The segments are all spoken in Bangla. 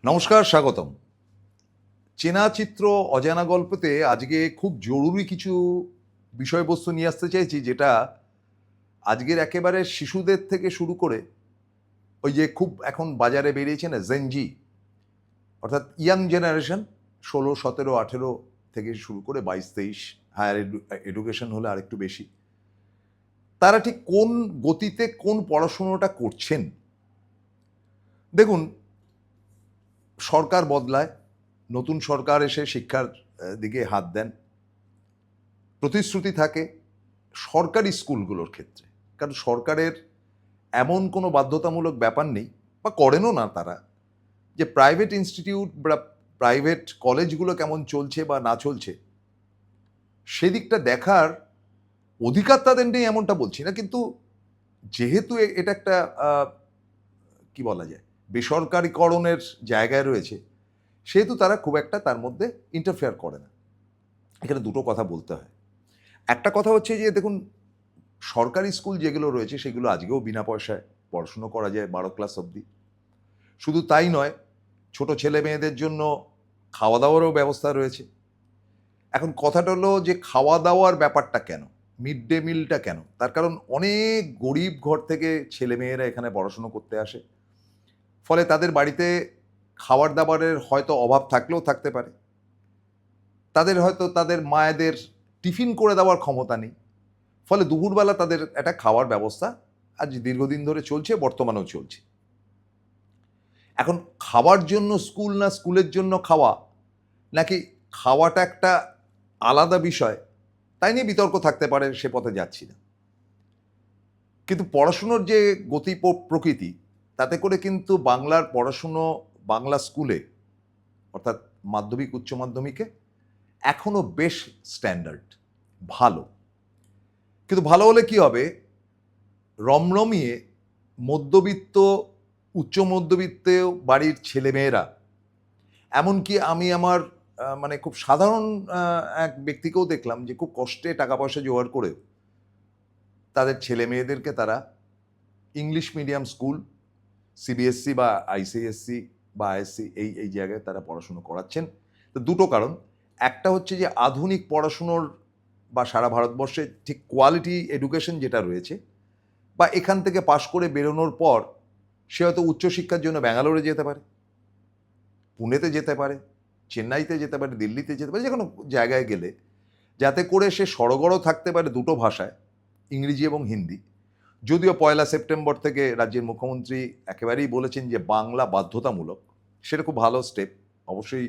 নমস্কার, স্বাগতম। চেনা চিত্র অজানা গল্পতে আজকে খুব জরুরি কিছু বিষয়বস্তু নিয়ে আসতে চাইছি, যেটা আজকের একেবারে শিশুদের থেকে শুরু করে ওই যে খুব এখন বাজারে বেরিয়েছে না জেনজি, অর্থাৎ ইয়াং জেনারেশন, 16, 17, 18 থেকে শুরু করে 22, 23, হায়ার এডুকেশন হলে আরেকটু বেশি, তারা ঠিক কোন গতিতে কোন পড়াশুনোটা করছেন। দেখুন, সরকার বদলায়, নতুন সরকার এসে শিক্ষার দিকে হাত দেন, প্রতিশ্রুতি থাকে সরকারি স্কুলগুলোর ক্ষেত্রে, কারণ সরকারের এমন কোনো বাধ্যতামূলক ব্যাপার নেই, বা করেনও না তারা, যে প্রাইভেট ইনস্টিটিউট বা প্রাইভেট কলেজগুলো কেমন চলছে বা না চলছে সেদিকটা দেখার অধিকার তাদের নেই এমনটা বলছি না, কিন্তু যেহেতু এটা একটা কি বলা যায় বেসরকারিকরণের জায়গায় রয়েছে, সেহেতু তারা খুব একটা তার মধ্যে ইন্টারফেয়ার করে না। এখানে দুটো কথা বলতে হয়। একটা কথা হচ্ছে যে দেখুন, সরকারি স্কুল যেগুলো রয়েছে সেগুলো আজকেও বিনা পয়সায় পড়াশুনো করা যায় 12 ক্লাস অবধি। শুধু তাই নয়, ছোট ছেলে মেয়েদের জন্য খাওয়া দাওয়ারও ব্যবস্থা রয়েছে। এখন কথাটা হলো যে খাওয়া দাওয়ার ব্যাপারটা কেন, মিড ডে মিলটা কেন? তার কারণ অনেক গরিব ঘর থেকে ছেলে মেয়েরা এখানে পড়াশুনো করতে আসে, ফলে তাদের বাড়িতে খাবার দাবারের হয়তো অভাব থাকলেও থাকতে পারে, তাদের হয়তো তাদের মায়েদের টিফিন করে দেওয়ার ক্ষমতা নেই, ফলে দুপুরবেলা তাদের একটা খাওয়ার ব্যবস্থা আজ দীর্ঘদিন ধরে চলছে, বর্তমানেও চলছে। এখন খাওয়ার জন্য স্কুল না স্কুলের জন্য খাওয়া, নাকি খাওয়াটা একটা আলাদা বিষয়, তাই নিয়ে বিতর্ক থাকতে পারে, সে পথে যাচ্ছি না। কিন্তু পড়াশুনোর যে গতি প্রকৃতি, তাতে করে কিন্তু বাংলার পড়াশুনো বাংলা স্কুলে, অর্থাৎ মাধ্যমিক উচ্চ মাধ্যমিকে এখনো বেশ স্ট্যান্ডার্ড, ভালো। কিন্তু ভালো হলে কি হবে, রমরমিয়ে মধ্যবিত্ত উচ্চ মধ্যবিত্ত বাড়ির ছেলেমেয়েরা, এমনকি আমি আমার মানে খুব সাধারণ এক ব্যক্তিকেও দেখলাম যে খুব কষ্টে টাকা পয়সা জোগাড় করে তাদের ছেলে মেয়েদেরকে তারা ইংলিশ মিডিয়াম স্কুল, সিবিএসসি বা আইসিএসসি বা আইএসসি, এই জায়গায় তারা পড়াশুনো করাচ্ছেন। তো দুটো কারণ, একটা হচ্ছে যে আধুনিক পড়াশুনোর বা সারা ভারতবর্ষে ঠিক কোয়ালিটি এডুকেশন যেটা রয়েছে, বা এখান থেকে পাশ করে বেরোনোর পর সে হয়তো উচ্চশিক্ষার জন্য ব্যাঙ্গালোরে যেতে পারে, পুনেতে যেতে পারে, চেন্নাইতে যেতে পারে, দিল্লিতে যেতে পারে, যে কোনো জায়গায় গেলে যাতে করে সে সড়গড় থাকতে পারে দুটো ভাষায়, ইংরেজি এবং হিন্দি। যদিও 1 সেপ্টেম্বর থেকে রাজ্যের মুখ্যমন্ত্রী একেবারেই বলেছেন যে বাংলা বাধ্যতামূলক, সেটা খুব ভালো স্টেপ, অবশ্যই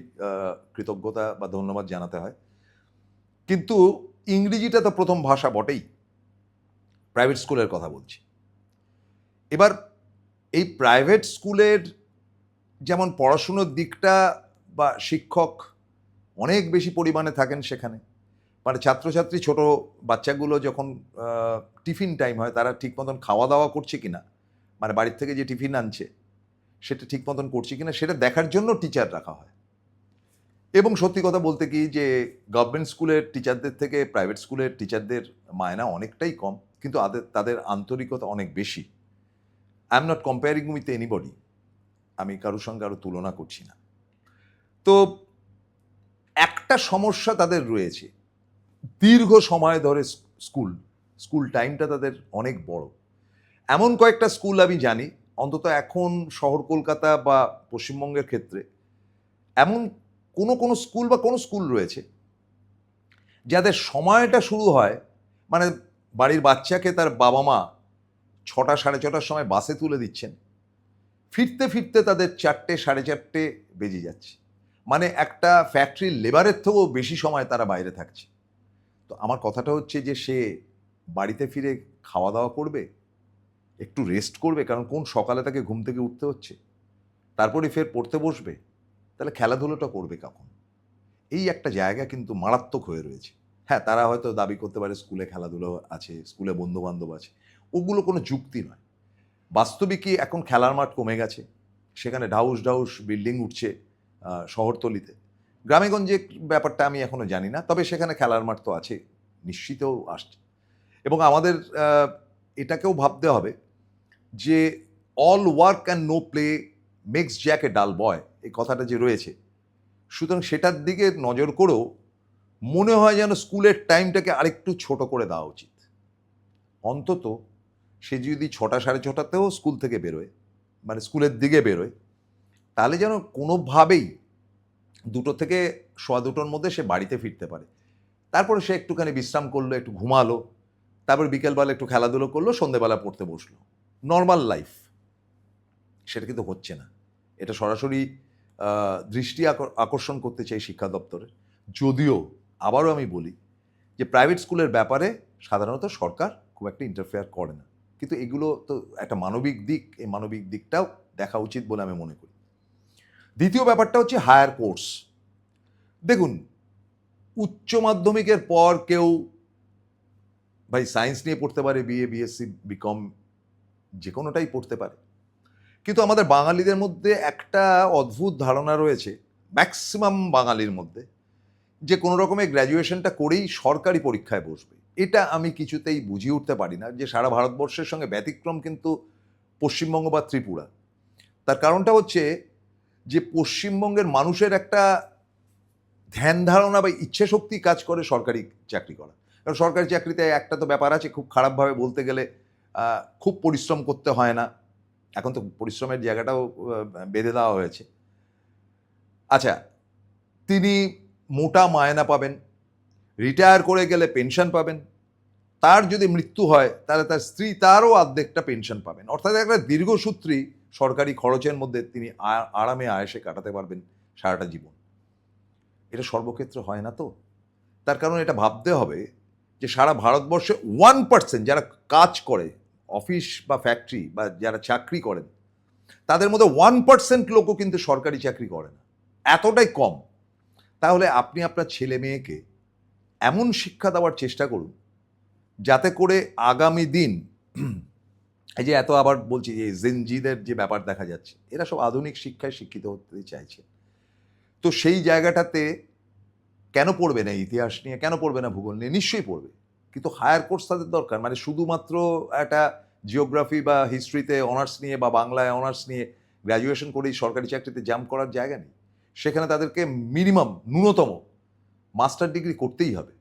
কৃতজ্ঞতা বা ধন্যবাদ জানাতে হয়। কিন্তু ইংরেজিটা তো প্রথম ভাষা বটেই, প্রাইভেট স্কুলের কথা বলছি। এবার এই প্রাইভেট স্কুলের যেমন পড়াশুনোর দিকটা বা শিক্ষক অনেক বেশি পরিমাণে থাকেন সেখানে, মানে ছাত্রছাত্রী ছোট বাচ্চাগুলো যখন টিফিন টাইম হয়, তারা ঠিক মতন খাওয়া দাওয়া করছে কিনা, মানে বাড়ির থেকে যে টিফিন আনছে সেটা ঠিক মতন করছে কিনা, সেটা দেখার জন্য টিচার রাখা হয়। এবং সত্যি কথা বলতে কি, যে গভর্নমেন্ট স্কুলের টিচারদের থেকে প্রাইভেট স্কুলের টিচারদের মায়না অনেকটাই কম, কিন্তু তাদের আন্তরিকতা অনেক বেশি। I am not comparing with anybody, আমি কারোর সঙ্গে আরো তুলনা করছি না। তো একটা সমস্যা তাদের রয়েছে, দীর্ঘ সময় ধরে স্কুল টাইমটা তাদের অনেক বড়। এমন কয়েকটা স্কুল আমি জানি, অন্তত এখন শহর কলকাতা বা পশ্চিমবঙ্গের ক্ষেত্রে এমন কোনো স্কুল বা কোনো স্কুল রয়েছে যাদের সময়টা শুরু হয়, মানে বাড়ির বাচ্চাকে তার বাবা মা 6টা, 6:30টার সময় বাসে তুলে দিচ্ছেন, ফিরতে ফিরতে তাদের 4টে, 4:30 বেজে যাচ্ছে। মানে একটা ফ্যাক্টরির লেবারের থেকেও বেশি সময় তারা বাইরে থাকছে। তো আমার কথাটা হচ্ছে যে সে বাড়িতে ফিরে খাওয়া দাওয়া করবে, একটু রেস্ট করবে, কারণ কোন সকালে তাকে ঘুম থেকে উঠতে হচ্ছে, তারপরে ফের পড়তে বসবে, তাহলে খেলাধুলোটা করবে কখন? এই একটা জায়গা কিন্তু মারাত্মক হয়ে রয়েছে। হ্যাঁ, তারা হয়তো দাবি করতে পারে স্কুলে খেলাধুলো আছে, স্কুলে বন্ধু বান্ধব আছে, ওগুলো কোনো যুক্তি নয়। বাস্তবিকই এখন খেলার মাঠ কমে গেছে, সেখানে ঢাউস ঢাউস বিল্ডিং উঠছে শহরতলিতে। গ্রামেগঞ্জে ব্যাপারটা আমি এখনো জানি না, তবে সেখানে খেলার মাঠ তো আছে, নিশ্চিতও আসছে। এবং আমাদের এটাকেও ভাবতে হবে যে all work and no play makes Jack a dull boy, এই কথাটা যে রয়েছে, সুতরাং সেটার দিকে নজর করেও মনে হয় যেন স্কুলের টাইমটাকে আরেকটু ছোট করে দেওয়া উচিত। অন্তত সে যদি 6টা সাড়ে 6টাতেও স্কুল থেকে বেরোয়, মানে স্কুলের দিকে বেরোয়, তাহলে যেন কোনোভাবেই 2টো থেকে 2:15-র মধ্যে সে বাড়িতে ফিরতে পারে। তারপরে সে একটুখানি বিশ্রাম করলো, একটু ঘুমালো, তারপর বিকেলবেলা একটু খেলাধুলো করলো, সন্ধ্যেবেলা পড়তে বসলো। Normal life. সেটা কিন্তু হচ্ছে না। এটা সরাসরি দৃষ্টি আকর্ষণ করতে চাই শিক্ষা দপ্তরের। যদিও আবারও আমি বলি যে প্রাইভেট স্কুলের ব্যাপারে সাধারণত সরকার খুব একটা ইন্টারফেয়ার করে না, কিন্তু এগুলো তো একটা মানবিক দিক, এই মানবিক দিকটাও দেখা উচিত বলে আমি মনে করি। দ্বিতীয় ব্যাপারটা হচ্ছে হায়ার কোর্স। দেখুন, উচ্চ মাধ্যমিকের পর কেউ ভাই সায়েন্স নিয়ে পড়তে পারে, বিএ, বিএসসি, বিকম, যে কোনোটাই পড়তে পারে। কিন্তু আমাদের বাঙালিদের মধ্যে একটা অদ্ভুত ধারণা রয়েছে, ম্যাক্সিমাম বাঙালির মধ্যে, যে কোনো রকমের গ্র্যাজুয়েশনটা করেই সরকারি পরীক্ষায় বসবে। এটা আমি কিছুতেই বুঝিয়ে উঠতে পারি না, যে সারা ভারতবর্ষের সঙ্গে ব্যতিক্রম কিন্তু পশ্চিমবঙ্গ বা ত্রিপুরা। তার কারণটা হচ্ছে যে পশ্চিমবঙ্গের মানুষের একটা ধ্যান ধারণা বা ইচ্ছে শক্তি কাজ করে সরকারি চাকরি করা। কারণ সরকারি চাকরিতে একটা তো ব্যাপার আছে, খুব খারাপভাবে বলতে গেলে খুব পরিশ্রম করতে হয় না। এখন তো পরিশ্রমের জায়গাটাও বেঁধে দেওয়া হয়েছে। আচ্ছা, তিনি মোটা মায়না পাবেন, রিটায়ার করে গেলে পেনশন পাবেন, তার যদি মৃত্যু হয় তাহলে তার স্ত্রী তারও অর্ধেকটা পেনশন পাবেন। অর্থাৎ একটা দীর্ঘসূত্রী সরকারি খরচের মধ্যে তিনি আরামে আয়েসে কাটাতে পারবেন সারাটা জীবন। এটা সর্বক্ষেত্রে হয় না তো। তার কারণ এটা ভাবতে হবে যে সারা ভারতবর্ষে 1% যারা কাজ করে, অফিস বা ফ্যাক্টরি বা যারা চাকরি করেন, তাদের মধ্যে 1% লোকও কিন্তু সরকারি চাকরি করে না। এতটাই কম। তাহলে আপনি আপনার ছেলে মেয়েকে এমন শিক্ষা দেওয়ার চেষ্টা করুন যাতে করে আগামী দিন, এই যে এত আবার বলছি যে জেনজিদের যে ব্যাপার দেখা যাচ্ছে, এরা সব আধুনিক শিক্ষায় শিক্ষিত হতে চাইছে। তো সেই জায়গাটাতে কেন পড়বে না ইতিহাস নিয়ে, কেন পড়বে না ভূগোল নিয়ে? নিশ্চয়ই পড়বে, কিন্তু হায়ার কোর্স তাদের দরকার। মানে শুধুমাত্র একটা জিওগ্রাফি বা হিস্ট্রিতে অনার্স নিয়ে বা বাংলায় অনার্স নিয়ে গ্র্যাজুয়েশন করেই সরকারি চাকরিতে জাম্প করার জায়গা নেই। সেখানে তাদেরকে মিনিমাম, ন্যূনতম মাস্টার ডিগ্রি করতেই হবে,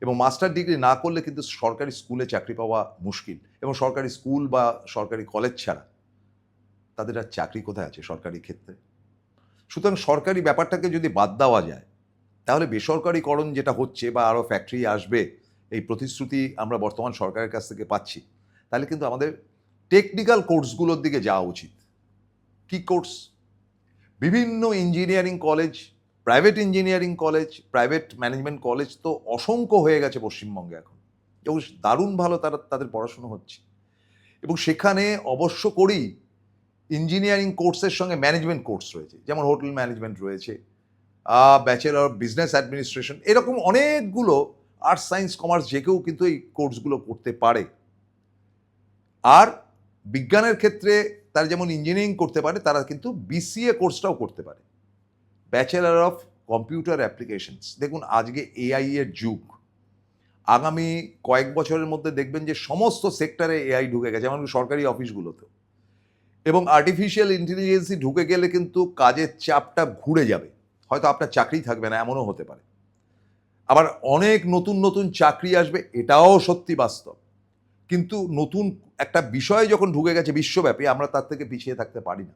এবং মাস্টার ডিগ্রি না করলে কিন্তু সরকারি স্কুলে চাকরি পাওয়া মুশকিল। এবং সরকারি স্কুল বা সরকারি কলেজ ছাড়া তাদের আর চাকরি কোথায় আছে সরকারি ক্ষেত্রে? সুতরাং সরকারি ব্যাপারটাকে যদি বাদ দেওয়া যায়, তাহলে বেসরকারিকরণ যেটা হচ্ছে বা আরও ফ্যাক্টরি আসবে, এই প্রতিশ্রুতি আমরা বর্তমান সরকারের কাছ থেকে পাচ্ছি, তাহলে কিন্তু আমাদের টেকনিক্যাল কোর্সগুলোর দিকে যাওয়া উচিত। কি কোর্স? বিভিন্ন engineering college, private engineering college, private management college তো অসংখ্য হয়ে গেছে পশ্চিমবঙ্গে এখন, এবং দারুণ ভালো তাদের পড়াশুনো হচ্ছে। এবং সেখানে অবশ্য করেই ইঞ্জিনিয়ারিং কোর্সের সঙ্গে ম্যানেজমেন্ট কোর্স রয়েছে, যেমন হোটেল ম্যানেজমেন্ট রয়েছে, ব্যাচেলর অফ বিজনেস অ্যাডমিনিস্ট্রেশন, এরকম অনেকগুলো আর্টস, সায়েন্স, কমার্স যে কেউ কিন্তু এই কোর্সগুলো করতে পারে। আর বিজ্ঞানের ক্ষেত্রে তারা যেমন ইঞ্জিনিয়ারিং করতে পারে, তারা কিন্তু বিসিএ কোর্সটাও করতে পারে, ব্যাচেলর অফ কম্পিউটার অ্যাপ্লিকেশনস। দেখুন, আজকে এআই এর যুগ। আগামী কয়েক বছরের মধ্যে দেখবেন যে সমস্ত সেক্টরে এআই ঢুকে গেছে, যেমন সরকারি অফিসগুলোতে। এবং আর্টিফিশিয়াল ইন্টেলিজেন্সি ঢুকে গেলে কিন্তু কাজের চাপটা ঘুরে যাবে, হয়তো আপনার চাকরি থাকবে না, এমনও হতে পারে। আবার অনেক নতুন নতুন চাকরি আসবে, এটাও সত্যি বাস্তব। কিন্তু নতুন একটা বিষয় যখন ঢুকে গেছে বিশ্বব্যাপী, আমরা তার থেকে পিছিয়ে থাকতে পারি না।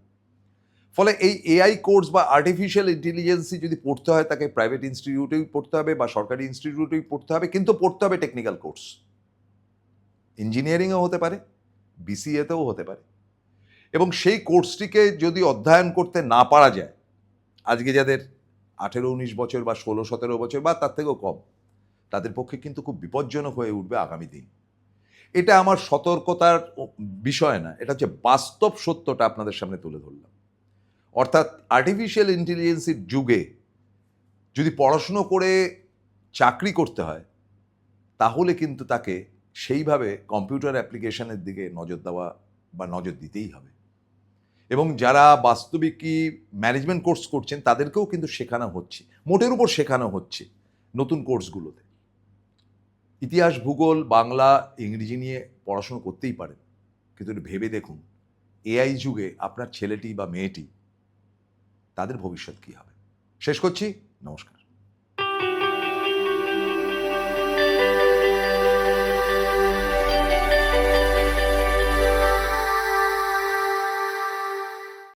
ফলে এই এআই কোর্স বা আর্টিফিশিয়াল ইন্টেলিজেন্সি যদি পড়তে হয়, তাকে প্রাইভেট ইনস্টিটিউটেই পড়তে হবে বা সরকারি ইনস্টিটিউটেই পড়তে হবে, কিন্তু পড়তে হবে টেকনিক্যাল কোর্স। ইঞ্জিনিয়ারিংও হতে পারে, বিসিএতেও হতে পারে। এবং সেই কোর্সটিকে যদি অধ্যয়ন করতে না পারা যায়, আজকে যাদের 18-19 বছর বা 16-17 বছর বা তার থেকেও কম, তাদের পক্ষে কিন্তু খুব বিপজ্জনক হয়ে উঠবে আগামী দিন। এটা আমার সতর্কতার বিষয় না, এটা হচ্ছে বাস্তব সত্যটা আপনাদের সামনে তুলে ধরলাম। অর্থাৎ আর্টিফিশিয়াল ইন্টেলিজেন্সির যুগে যদি পড়াশুনো করে চাকরি করতে হয়, তাহলে কিন্তু তাকে সেইভাবে কম্পিউটার অ্যাপ্লিকেশনের দিকে নজর দেওয়া বা নজর দিতেই হবে। এবং যারা বাস্তবিকই ম্যানেজমেন্ট কোর্স করছেন, তাদেরকেও কিন্তু শেখানো হচ্ছে, মোটের উপর শেখানো হচ্ছে নতুন কোর্সগুলোতে। ইতিহাস, ভূগোল, বাংলা, ইংরেজি নিয়ে পড়াশুনো করতেই পারেন, কিন্তু ভেবে দেখুন, এআই যুগে আপনার ছেলেটি বা মেয়েটি তাদের ভবিষ্যৎ কী হবে। শেষ করছি, নমস্কার।